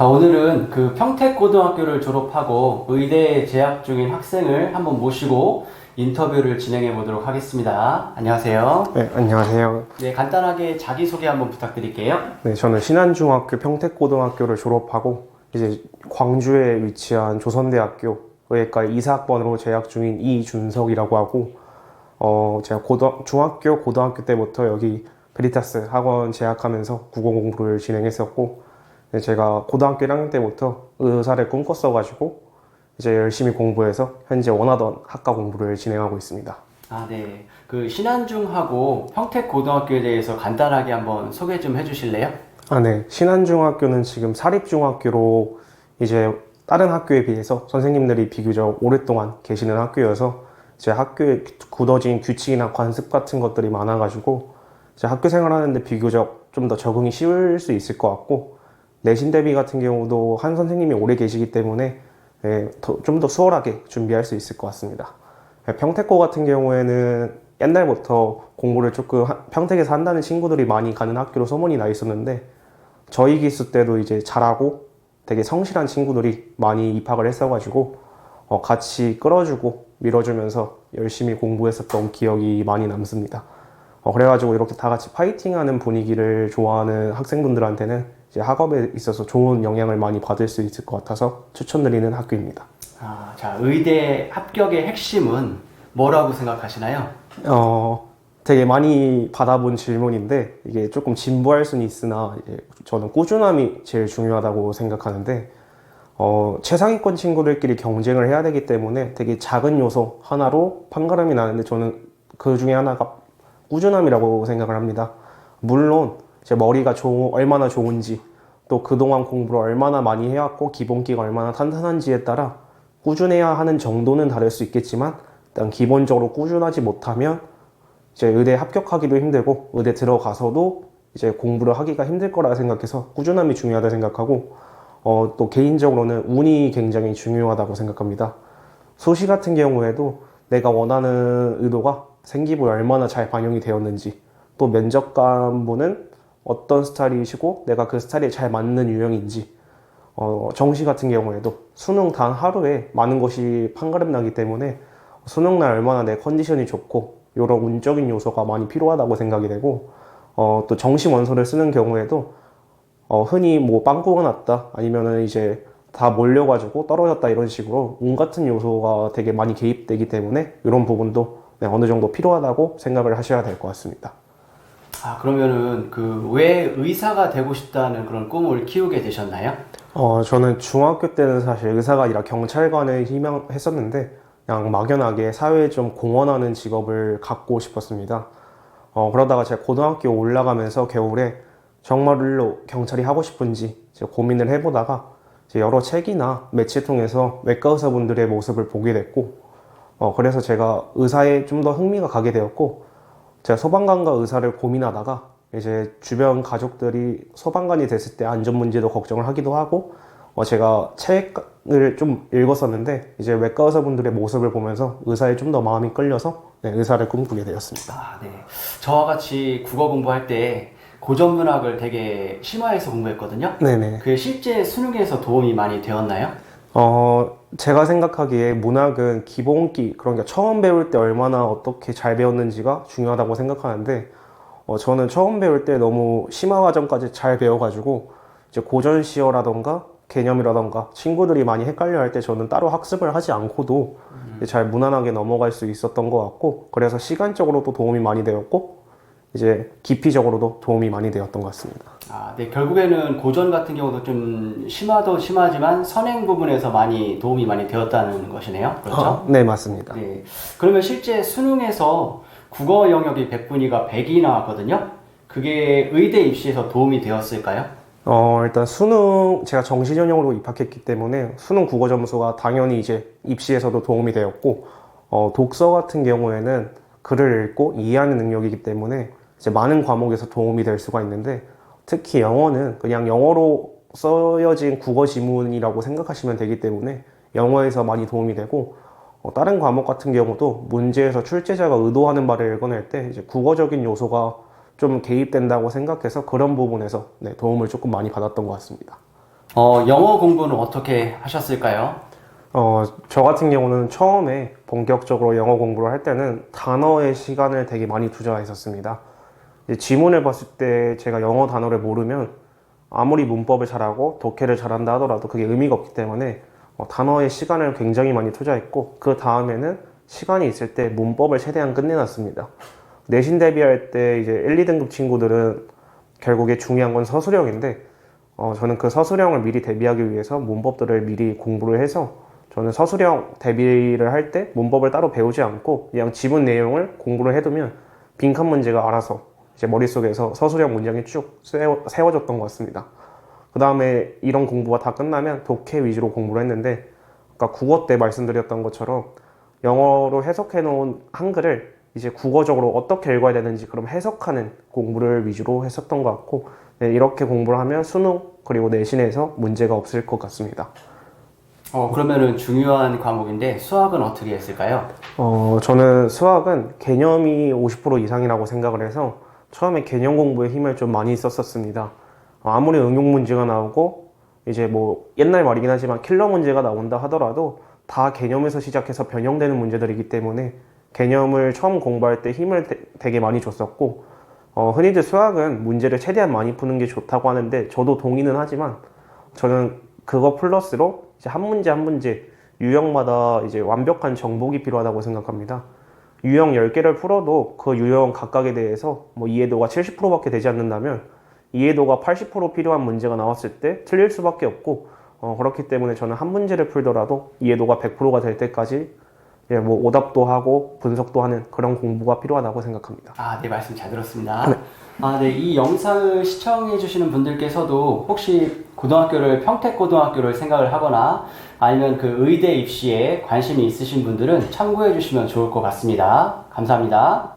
자, 오늘은 그 평택고등학교를 졸업하고 의대에 재학 중인 학생을 한번 모시고 인터뷰를 진행해 보도록 하겠습니다. 안녕하세요. 네, 안녕하세요. 네, 간단하게 자기소개 한번 부탁드릴게요. 네, 저는 신안중학교 평택고등학교를 졸업하고 이제 광주에 위치한 조선대학교 의예과 이사학번으로 재학 중인 이준석이라고 하고 제가 중학교, 고등학교 때부터 여기 베리타스 학원 재학하면서 국어 공부를 진행했었고 네, 제가 고등학교 1학년 때부터 의사를 꿈꿨어가지고 이제 열심히 공부해서 현재 원하던 학과 공부를 진행하고 있습니다. 아, 네. 그 신안중하고 평택고등학교에 대해서 간단하게 한번 소개 좀 해주실래요? 네. 신안중학교는 지금 사립중학교로 이제 다른 학교에 비해서 선생님들이 비교적 오랫동안 계시는 학교여서 이제 학교에 굳어진 규칙이나 관습 같은 것들이 많아가지고 이제 학교 생활하는데 비교적 좀 더 적응이 쉬울 수 있을 것 같고 내신 대비 같은 경우도 한 선생님이 오래 계시기 때문에 좀 더 수월하게 준비할 수 있을 것 같습니다. 평택고 같은 경우에는 옛날부터 공부를 조금 평택에서 한다는 친구들이 많이 가는 학교로 소문이 나 있었는데 저희 기수 때도 이제 잘하고 되게 성실한 친구들이 많이 입학을 했어가지고 같이 끌어주고 밀어주면서 열심히 공부했었던 기억이 많이 남습니다. 그래가지고 이렇게 다 같이 파이팅하는 분위기를 좋아하는 학생분들한테는 이제 학업에 있어서 좋은 영향을 많이 받을 수 있을 것 같아서 추천드리는 학교입니다. 아, 자, 의대 합격의 핵심은 뭐라고 생각하시나요? 되게 많이 받아본 질문인데 이게 조금 진부할 수는 있으나 이제 저는 꾸준함이 제일 중요하다고 생각하는데 최상위권 친구들끼리 경쟁을 해야 되기 때문에 되게 작은 요소 하나로 판가름이 나는데 저는 그 중에 하나가 꾸준함이라고 생각을 합니다. 물론 제 머리가 얼마나 좋은지 또 그동안 공부를 얼마나 많이 해왔고 기본기가 얼마나 탄탄한지에 따라 꾸준해야 하는 정도는 다를 수 있겠지만 일단 기본적으로 꾸준하지 못하면 이제 의대 합격하기도 힘들고 의대 들어가서도 이제 공부를 하기가 힘들 거라 생각해서 꾸준함이 중요하다 생각하고 또 개인적으로는 운이 굉장히 중요하다고 생각합니다. 수시 같은 경우에도 내가 원하는 의도가 생기부에 얼마나 잘 반영이 되었는지 또 면접관분은 어떤 스타일이시고 내가 그 스타일에 잘 맞는 유형인지 정시 같은 경우에도 수능 단 하루에 많은 것이 판가름 나기 때문에 수능날 얼마나 내 컨디션이 좋고 이런 운적인 요소가 많이 필요하다고 생각이 되고 또 정시 원서를 쓰는 경우에도 흔히 뭐 빵꾸가 났다 아니면은 이제 다 몰려가지고 떨어졌다 이런 식으로 운 같은 요소가 되게 많이 개입되기 때문에 이런 부분도 어느 정도 필요하다고 생각을 하셔야 될 것 같습니다. 아, 그러면은 그 왜 의사가 되고 싶다는 그런 꿈을 키우게 되셨나요? 저는 중학교 때는 사실 의사가 아니라 경찰관을 희망했었는데 그냥 막연하게 사회에 좀 공헌하는 직업을 갖고 싶었습니다. 그러다가 제가 고등학교 올라가면서 겨울에 정말로 경찰이 하고 싶은지 고민을 해보다가 여러 책이나 매체 통해서 외과 의사분들의 모습을 보게 됐고 그래서 제가 의사에 좀 더 흥미가 가게 되었고 제가 소방관과 의사를 고민하다가 이제 주변 가족들이 소방관이 됐을 때 안전 문제도 걱정을 하기도 하고 제가 책을 좀 읽었었는데 이제 외과 의사분들의 모습을 보면서 의사에 좀 더 마음이 끌려서 의사를 꿈꾸게 되었습니다. 아, 네. 저와 같이 국어 공부할 때 고전 문학을 되게 심화해서 공부했거든요. 네네. 그게 실제 수능에서 도움이 많이 되었나요? 제가 생각하기에 문학은 기본기, 그러니까 처음 배울 때 얼마나 어떻게 잘 배웠는지가 중요하다고 생각하는데, 저는 처음 배울 때 너무 심화 과정까지 잘 배워가지고, 이제 고전 시어라던가 개념이라던가 친구들이 많이 헷갈려 할 때 저는 따로 학습을 하지 않고도 잘 무난하게 넘어갈 수 있었던 것 같고, 그래서 시간적으로도 도움이 많이 되었고, 이제 깊이적으로도 도움이 많이 되었던 것 같습니다. 아, 네. 결국에는 고전 같은 경우도 좀 심화도 심하지만 선행 부분에서 많이 도움이 많이 되었다는 것이네요. 그렇죠? 네, 맞습니다. 네. 그러면 실제 수능에서 국어 영역이 100분위가 100이 나왔거든요. 그게 의대 입시에서 도움이 되었을까요? 일단 수능, 제가 정시 전형으로 입학했기 때문에 수능 국어 점수가 당연히 이제 입시에서도 도움이 되었고, 독서 같은 경우에는 글을 읽고 이해하는 능력이기 때문에 이제 많은 과목에서 도움이 될 수가 있는데, 특히 영어는 그냥 영어로 써여진 국어 지문이라고 생각하시면 되기 때문에 영어에서 많이 도움이 되고, 다른 과목 같은 경우도 문제에서 출제자가 의도하는 바를 읽어낼 때 이제 국어적인 요소가 좀 개입된다고 생각해서 그런 부분에서 도움을 조금 많이 받았던 것 같습니다. 영어 공부는 어떻게 하셨을까요? 저 같은 경우는 처음에 본격적으로 영어 공부를 할 때는 단어의 시간을 되게 많이 투자했었습니다. 이제 지문을 봤을 때 제가 영어 단어를 모르면 아무리 문법을 잘하고 독해를 잘한다 하더라도 그게 의미가 없기 때문에 단어의 시간을 굉장히 많이 투자했고, 그 다음에는 시간이 있을 때 문법을 최대한 끝내놨습니다. 내신 대비할 때 이제 1, 2등급 친구들은 결국에 중요한 건 서술형인데, 저는 그 서술형을 미리 대비하기 위해서 문법들을 미리 공부를 해서, 저는 서술형 대비를 할 때 문법을 따로 배우지 않고 그냥 지문 내용을 공부를 해두면 빈칸 문제가 알아서 제 머릿속에서 서술형 문장이 쭉 세워졌던 것 같습니다. 그 다음에 이런 공부가 다 끝나면 독해 위주로 공부를 했는데, 아까 국어 때 말씀드렸던 것처럼 영어로 해석해 놓은 한글을 이제 국어적으로 어떻게 읽어야 되는지 그럼 해석하는 공부를 위주로 했었던 것 같고, 네, 이렇게 공부를 하면 수능 그리고 내신에서 문제가 없을 것 같습니다. 그러면은 중요한 과목인데 수학은 어떻게 했을까요? 저는 수학은 개념이 50% 이상이라고 생각을 해서 처음에 개념 공부에 힘을 좀 많이 썼었습니다. 아무리 응용 문제가 나오고 이제 뭐 옛날 말이긴 하지만 킬러 문제가 나온다 하더라도 다 개념에서 시작해서 변형되는 문제들이기 때문에 개념을 처음 공부할 때 힘을 되게 많이 줬었고, 흔히들 수학은 문제를 최대한 많이 푸는 게 좋다고 하는데 저도 동의는 하지만 저는 그거 플러스로 이제 한 문제 한 문제 유형마다 이제 완벽한 정복이 필요하다고 생각합니다. 유형 10개를 풀어도 그 유형 각각에 대해서 뭐 이해도가 70%밖에 되지 않는다면 이해도가 80% 필요한 문제가 나왔을 때 틀릴 수밖에 없고, 그렇기 때문에 저는 한 문제를 풀더라도 이해도가 100%가 될 때까지 뭐 오답도 하고 분석도 하는 그런 공부가 필요하다고 생각합니다. 네, 말씀 잘 들었습니다. 네, 이 영상을 시청해 주시는 분들께서도 혹시 고등학교를 평택고등학교를 생각을 하거나 아니면 그 의대 입시에 관심이 있으신 분들은 참고해 주시면 좋을 것 같습니다. 감사합니다.